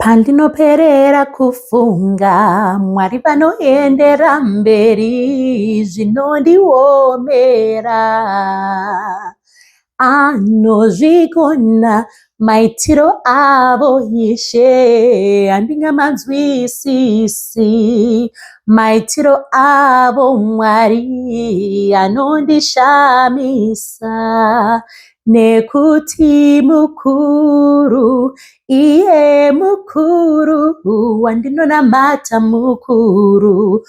Pandinoperera kufunga Mwari vanoendera mberi zvinondiomera anozvikona maitiro avo Ishe handingamanzwisisi maitiro avo Mwari anondishamisa nekuti mukuru iye mukuru wandinonamata mukuru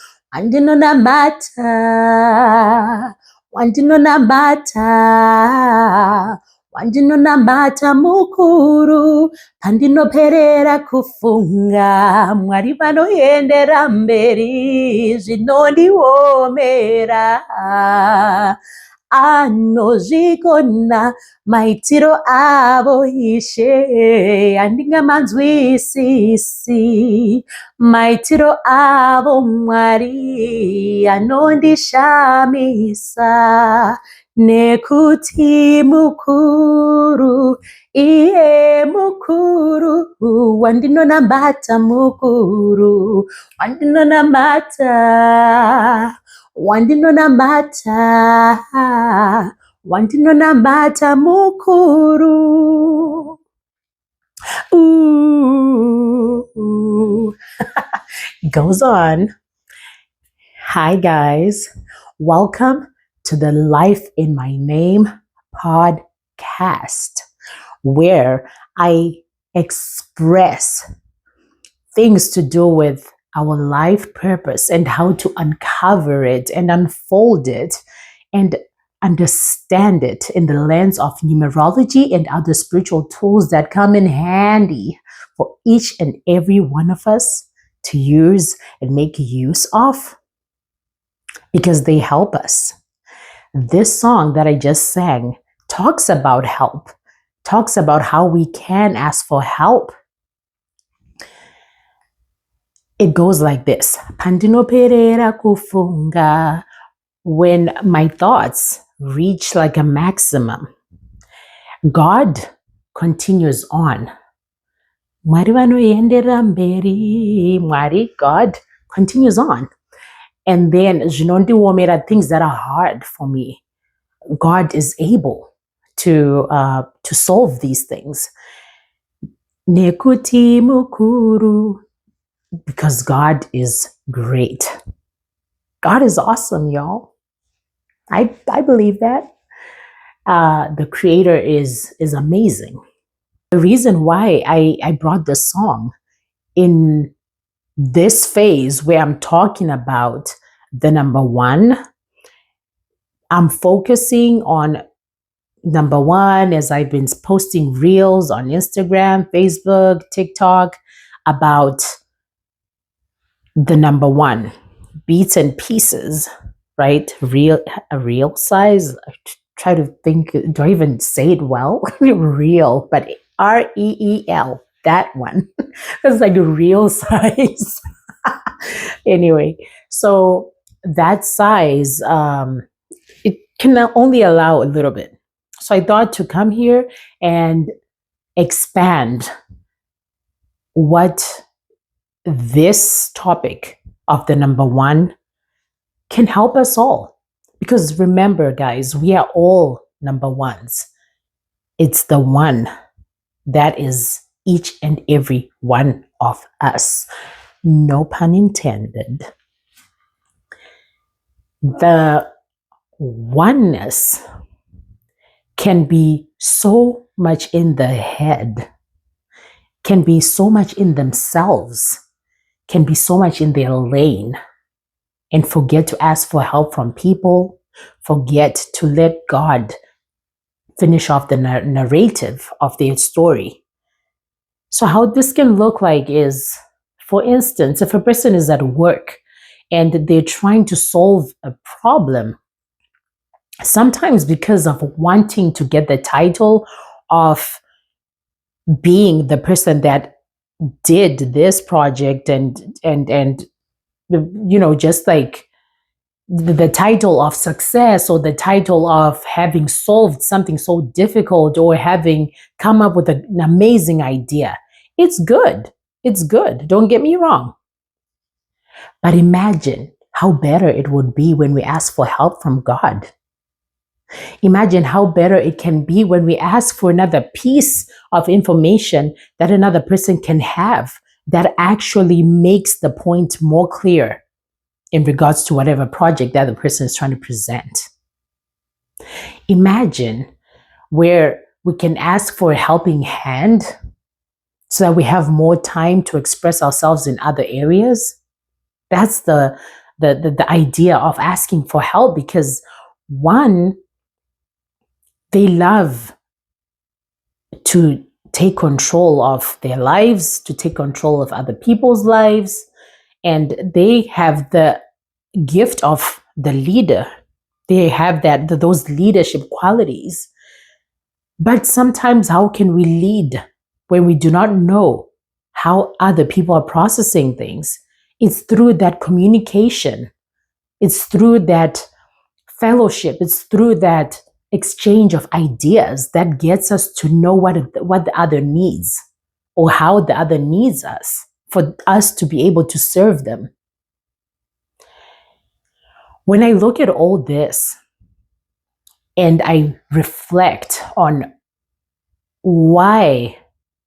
wandinonamata mukuru pandinoperera kufunga Mwari vanoendera mberi zvinondiomera anozvikona maitiro avo Ishe handingamanzwisisi maitiro avo Mwari anondishamisa nekuti mukuru iye mukuru wandinonamata mukuru wandinonamata mukuru. Ooh. Goes on. Hi guys, welcome to the Life in My Name podcast, where I express things to do with our life purpose and how to uncover it and unfold it and understand it in the lens of numerology and other spiritual tools that come in handy for each and every one of us to use and make use of, because they help us. This song that I just sang talks about help, talks about how we can ask for help. It goes like this. Pandinoperera kufunga. When my thoughts reach like a maximum, God continues on. Mwari vanoendera mberi. Mwari, God continues on. And then zvinondiomera, things that are hard for me, God is able to solve these things. Nekuti mukuru, because God is great. God is awesome, y'all. I believe that. The Creator is amazing. The reason why I brought this song in this phase where I'm talking about the number one, I'm focusing on number one as I've been posting reels on Instagram, Facebook, TikTok about the number one, bits and pieces, right? A real size. I try to think, do I even say it well? Real, but REEL, that one. It's like a real size. Anyway, so that size, it can only allow a little bit. So I thought to come here and expand what this topic of the number one can help us all. Because remember, guys, we are all number ones. It's the one that is each and every one of us. No pun intended. The oneness can be so much in the head, can be so much in themselves, can be so much in their lane, and forget to ask for help from people, forget to let God finish off the narrative of their story. So how this can look like is, for instance, if a person is at work and they're trying to solve a problem, sometimes because of wanting to get the title of being the person that did this project and you know, just like the title of success or the title of having solved something so difficult or having come up with an amazing idea. It's good. It's good. Don't get me wrong. But imagine how better it would be when we ask for help from God. Imagine how better it can be when we ask for another piece of information that another person can have that actually makes the point more clear in regards to whatever project that the person is trying to present. Imagine where we can ask for a helping hand so that we have more time to express ourselves in other areas. That's the idea of asking for help, because one, they love to take control of their lives, to take control of other people's lives, and they have the gift of the leader. They have those leadership qualities. But sometimes, how can we lead when we do not know how other people are processing things? It's through that communication. It's through that fellowship. It's through that exchange of ideas that gets us to know what the other needs, or how the other needs us, for us to be able to serve them. When I look at all this and I reflect on why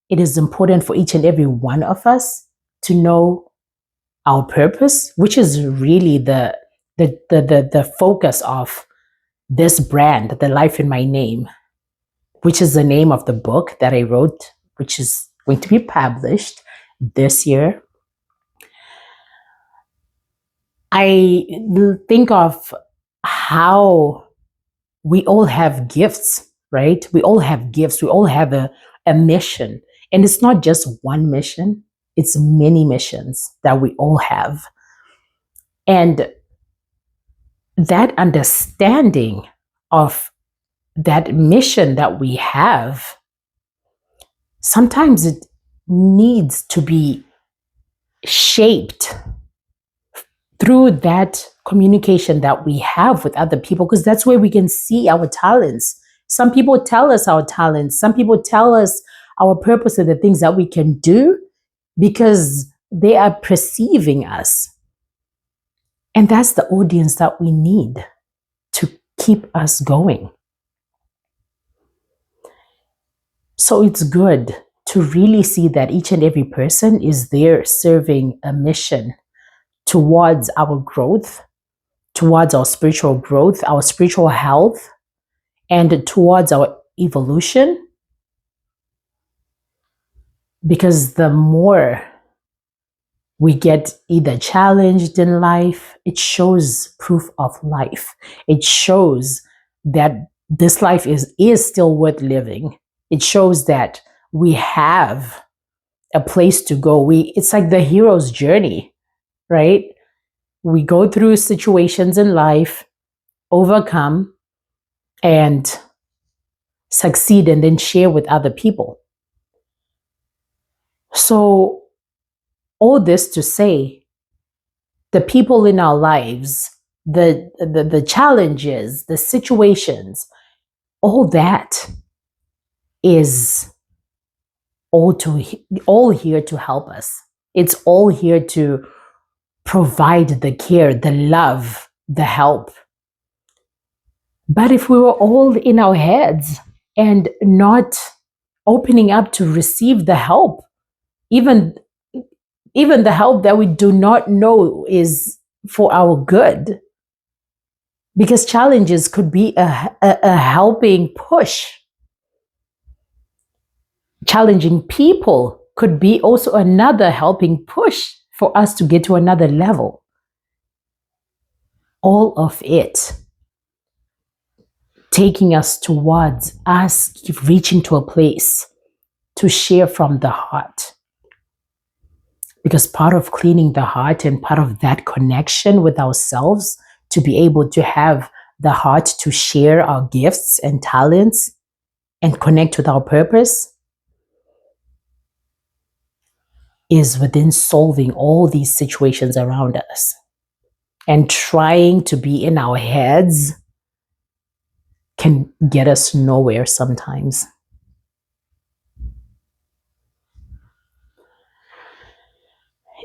it is important for each and every one of us to know our purpose, which is really the focus of this brand, The Life in My Name, which is the name of the book that I wrote, which is going to be published this year. I think of how we all have gifts, right? We all have gifts. We all have a mission. And it's not just one mission, it's many missions that we all have. And that understanding of that mission that we have, sometimes it needs to be shaped through that communication that we have with other people, because that's where we can see our talents. Some people tell us our talents. Some people tell us our purpose and the things that we can do because they are perceiving us. And that's the audience that we need to keep us going. So it's good to really see that each and every person is there serving a mission towards our growth, towards our spiritual growth, our spiritual health, and towards our evolution. Because the more we get either challenged in life, it shows proof of life. It shows that this life is still worth living. It shows that we have a place to go. It's like the hero's journey, right? We go through situations in life, overcome, and succeed, and then share with other people. So, all this to say, the people in our lives, the challenges, the situations, all that is all here to help us. It's all here to provide the care, the love, the help. But if we were all in our heads and not opening up to receive the help, even the help that we do not know is for our good, because challenges could be a helping push. Challenging people could be also another helping push for us to get to another level. All of it taking us towards us reaching to a place to share from the heart. Because part of cleaning the heart and part of that connection with ourselves, to be able to have the heart to share our gifts and talents and connect with our purpose, is within solving all these situations around us. And trying to be in our heads can get us nowhere sometimes.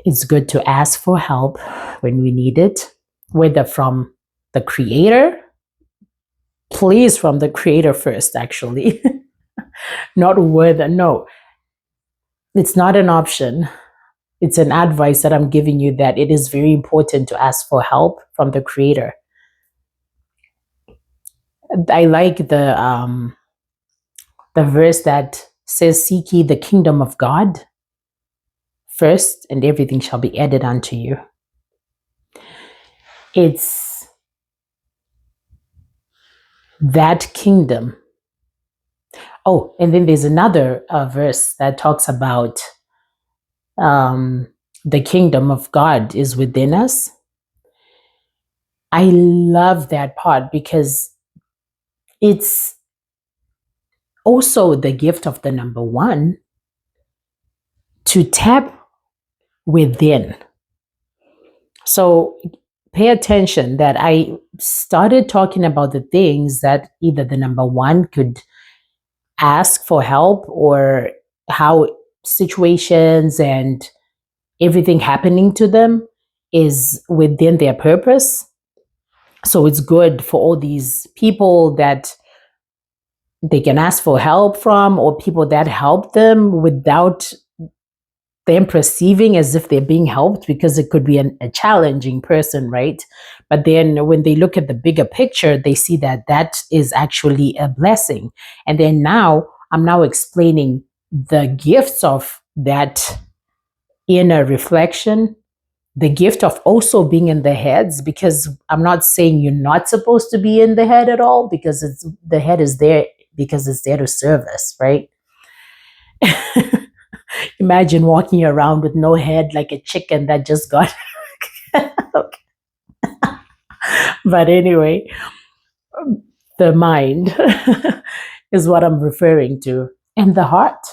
It's good to ask for help when we need it, whether from the creator, please from the creator first, actually, not whether, no, it's not an option. It's an advice that I'm giving you that it is very important to ask for help from the creator. I like the verse that says, "Seek ye the kingdom of God first, and everything shall be added unto you." It's that kingdom. Oh, and then there's another verse that talks about the kingdom of God is within us. I love that part because it's also the gift of the number one to tap within. So pay attention that I started talking about the things that either the number one could ask for help, or how situations and everything happening to them is within their purpose. So it's good for all these people that they can ask for help from, or people that help them without them perceiving as if they're being helped, because it could be a challenging person, right? But then when they look at the bigger picture, they see that that is actually a blessing. And then now I'm now explaining the gifts of that inner reflection, the gift of also being in the heads, because I'm not saying you're not supposed to be in the head at all, because it's the head is there because it's there to serve us, right? Imagine walking around with no head like a chicken that just got. Okay. But anyway, the mind is what I'm referring to, and the heart.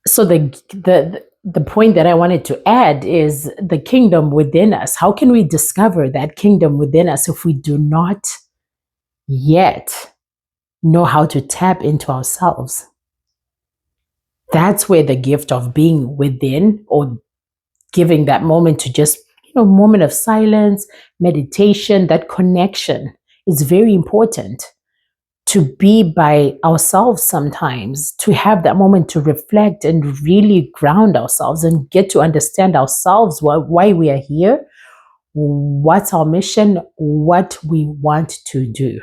So the point that I wanted to add is the kingdom within us. How can we discover that kingdom within us if we do not yet know how to tap into ourselves? That's where the gift of being within, or giving that moment to just, moment of silence, meditation, that connection is very important. To be by ourselves sometimes, to have that moment to reflect and really ground ourselves and get to understand ourselves, why we are here, what's our mission, what we want to do.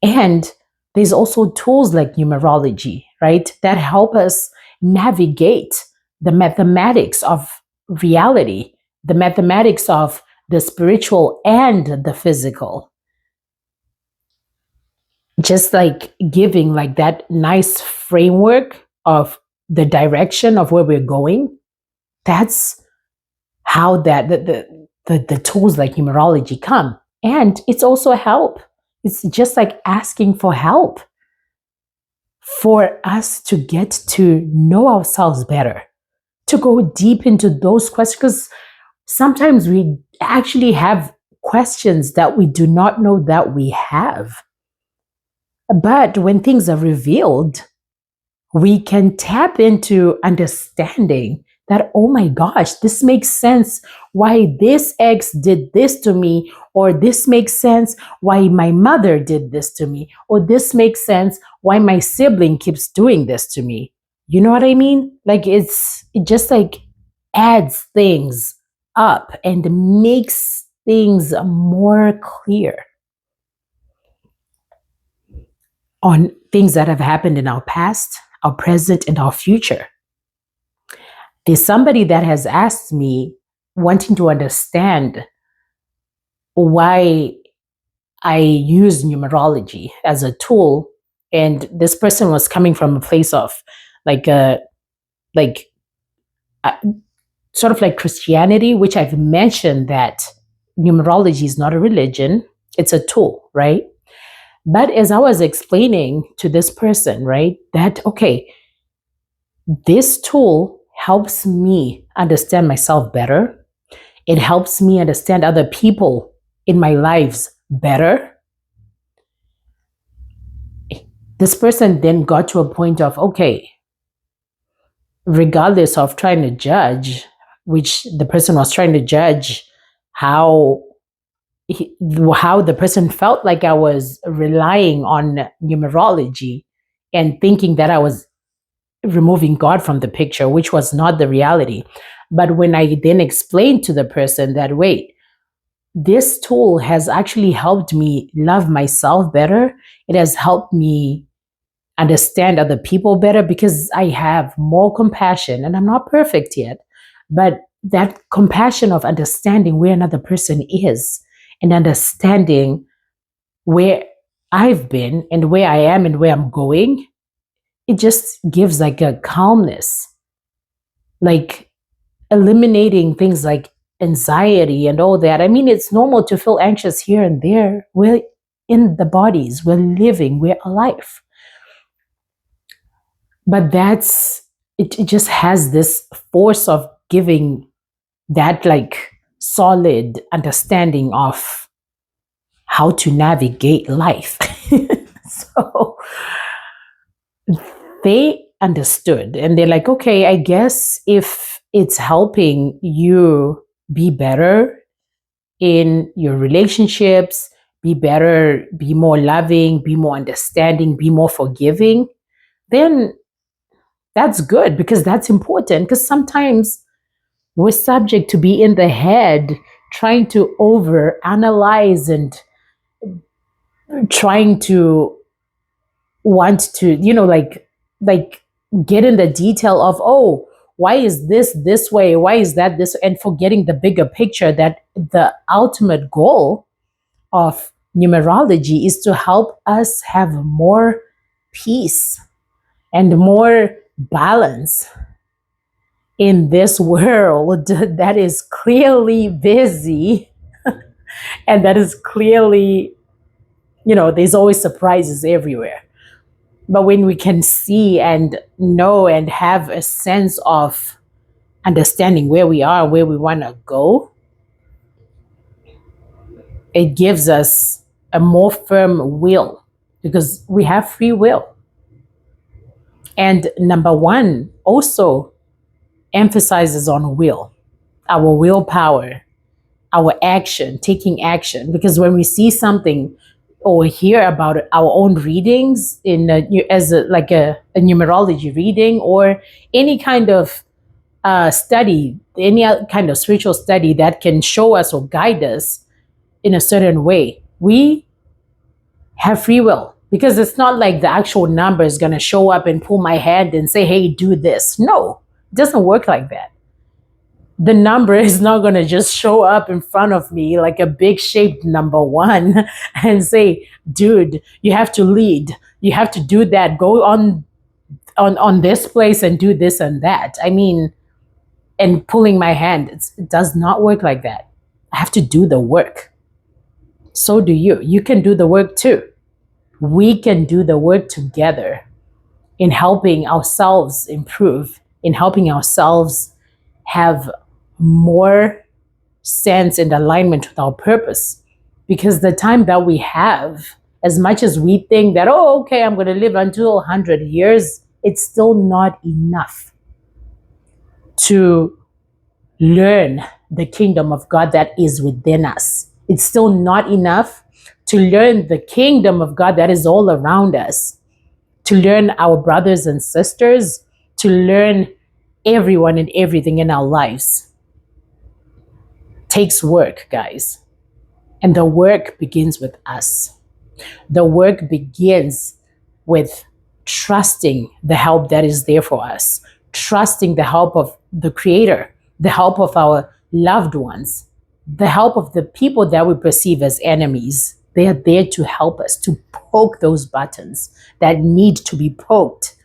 And there's also tools like numerology, right, that help us navigate the mathematics of reality, the mathematics of the spiritual and the physical. Just like giving like that nice framework of the direction of where we're going. That's how that the tools like numerology come. And it's also a help. It's just like asking for help for us to get to know ourselves better, to go deep into those questions, because sometimes we actually have questions that we do not know that we have. But when things are revealed, we can tap into understanding that, oh my gosh, this makes sense why this ex did this to me, or this makes sense why my mother did this to me, or this makes sense why my sibling keeps doing this to me. You know what I mean? Like it just like adds things up and makes things more clear on things that have happened in our past, our present, and our future. There's somebody that has asked me, wanting to understand why I use numerology as a tool. And this person was coming from a place of like like sort of like Christianity, which I've mentioned that numerology is not a religion, it's a tool, right? But as I was explaining to this person, right, that, okay, this tool helps me understand myself better. It helps me understand other people in my lives better. This person then got to a point of, okay, regardless of trying to judge, which the person was trying to judge how how the person felt like I was relying on numerology and thinking that I was removing God from the picture, which was not the reality. But when I then explained to the person that, wait, this tool has actually helped me love myself better, it has helped me understand other people better because I have more compassion, and I'm not perfect yet, but that compassion of understanding where another person is and understanding where I've been and where I am and where I'm going, it just gives like a calmness, like eliminating things like anxiety and all that. I mean, it's normal to feel anxious here and there. We're in the bodies, we're living, we're alive. But it just has this force of giving that like solid understanding of how to navigate life. So they understood and they're like, okay, I guess if it's helping you be better in your relationships, be better, be more loving, be more understanding, be more forgiving, then that's good because that's important. Because sometimes we're subject to be in the head trying to over analyze and trying to want to, like get in the detail of, oh, why is this way, why is that this, and forgetting the bigger picture that the ultimate goal of numerology is to help us have more peace and more balance in this world that is clearly busy and that is clearly, there's always surprises everywhere. But when we can see and know and have a sense of understanding where we are, where we want to go, it gives us a more firm will because we have free will. And number one also emphasizes on will, our willpower, our action, taking action. Because when we see something or hear about it, our own readings like a numerology reading or any kind of study, any kind of spiritual study that can show us or guide us in a certain way, we have free will because it's not like the actual number is going to show up and pull my hand and say, hey, do this. No, it doesn't work like that. The number is not going to just show up in front of me like a big shaped number one and say, dude, you have to lead, you have to do that, go on this place and do this and that. I mean, and pulling my hand, it does not work like that. I have to do the work. So do you can do the work too. We can do the work together in helping ourselves improve, in helping ourselves have more sense and alignment with our purpose. Because the time that we have, as much as we think that, oh, okay, I'm going to live until 100 years, it's still not enough to learn the kingdom of God that is within us. It's still not enough to learn the kingdom of God that is all around us, to learn our brothers and sisters, to learn everyone and everything in our lives. Takes work, guys. And the work begins with us. The work begins with trusting the help that is there for us, trusting the help of the Creator, the help of our loved ones, the help of the people that we perceive as enemies. They are there to help us to poke those buttons that need to be poked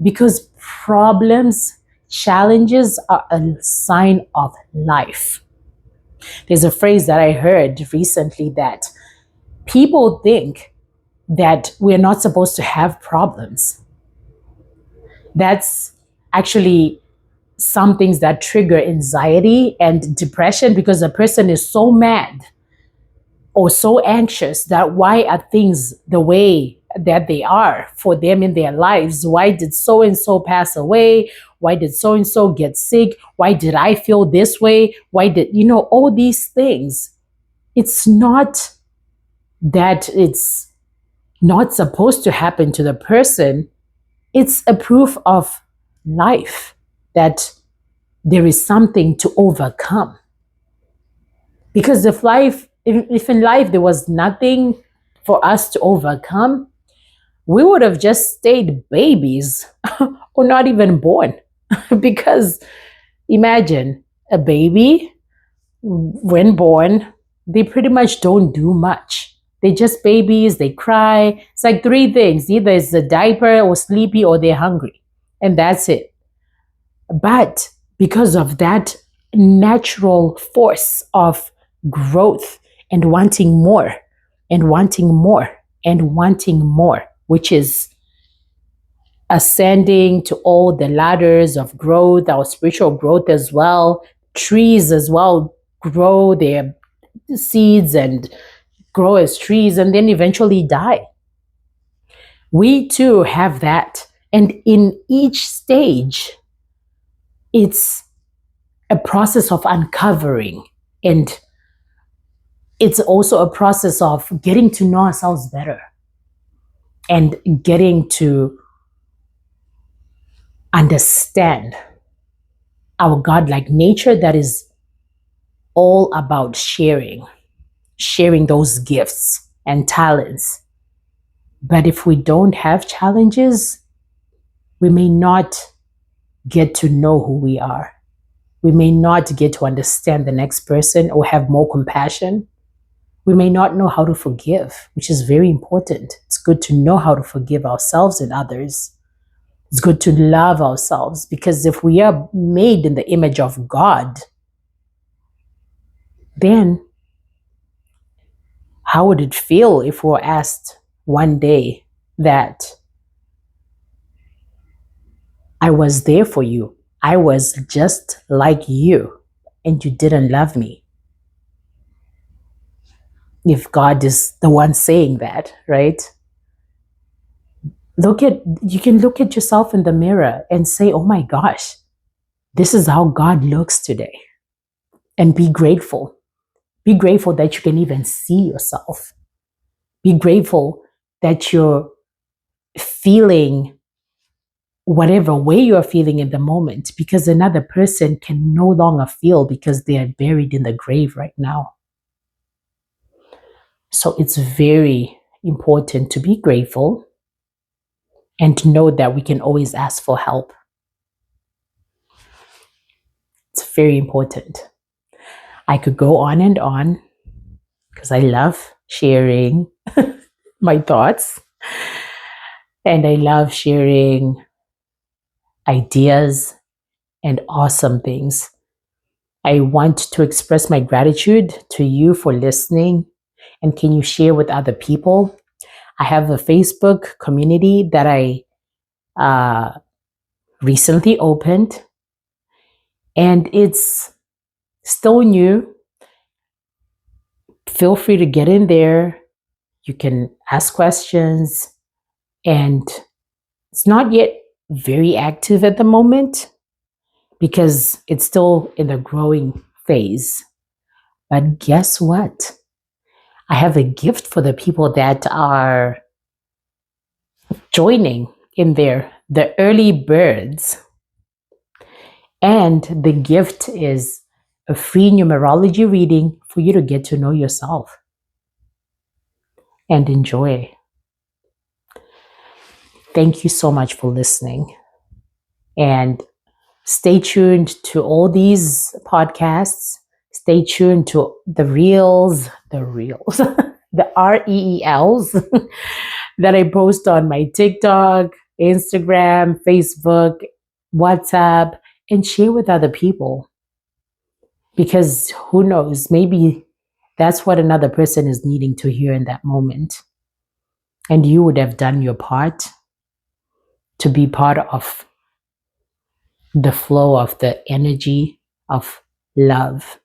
because problems, challenges are a sign of life. There's a phrase that I heard recently that people think that we're not supposed to have problems. That's actually some things that trigger anxiety and depression because a person is so mad or so anxious that why are things the way that they are for them in their lives. Why did so and so pass away? Why did so and so get sick? Why did I feel this way? Why did, all these things? It's not that it's not supposed to happen to the person. It's a proof of life that there is something to overcome. Because if in life there was nothing for us to overcome, we would have just stayed babies or not even born. Because imagine a baby, when born, they pretty much don't do much. They're just babies, they cry. It's like three things: either it's a diaper or sleepy or they're hungry. And that's it. But because of that natural force of growth and wanting more and wanting more and wanting more, which is ascending to all the ladders of growth, our spiritual growth as well. Trees as well grow their seeds and grow as trees and then eventually die. We too have that. And in each stage, it's a process of uncovering, and it's also a process of getting to know ourselves better and getting to understand our godlike nature that is all about sharing those gifts and talents. But if we don't have challenges, we may not get to know who we are. We may not get to understand the next person or have more compassion. We may not know how to forgive, which is very important. It's good to know how to forgive ourselves and others. It's good to love ourselves, because if we are made in the image of God, then how would it feel if we were asked one day that I was there for you, I was just like you, and you didn't love me? If God is the one saying that, right? You can look at yourself in the mirror and say, oh my gosh, this is how God looks today. And be grateful. Be grateful that you can even see yourself. Be grateful that you're feeling whatever way you're feeling in the moment, because another person can no longer feel because they are buried in the grave right now. So it's very important to be grateful and to know that we can always ask for help. It's very important. I could go on and on because I love sharing my thoughts, and I love sharing ideas and awesome things. I want to express my gratitude to you for listening. And can you share with other people? I have a Facebook community that I recently opened, and it's still new. Feel free to get in there. You can ask questions, and it's not yet very active at the moment because it's still in the growing phase. But guess what? I have a gift for the people that are joining in there, the early birds. And the gift is a free numerology reading for you to get to know yourself and enjoy. Thank you so much for listening. And stay tuned to all these podcasts. Stay tuned to the reels, the REELs that I post on my TikTok, Instagram, Facebook, WhatsApp, and share with other people. Because who knows, maybe that's what another person is needing to hear in that moment. And you would have done your part to be part of the flow of the energy of love.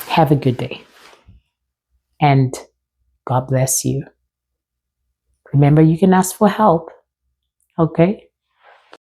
Have a good day. And God bless you. Remember, you can ask for help. Okay?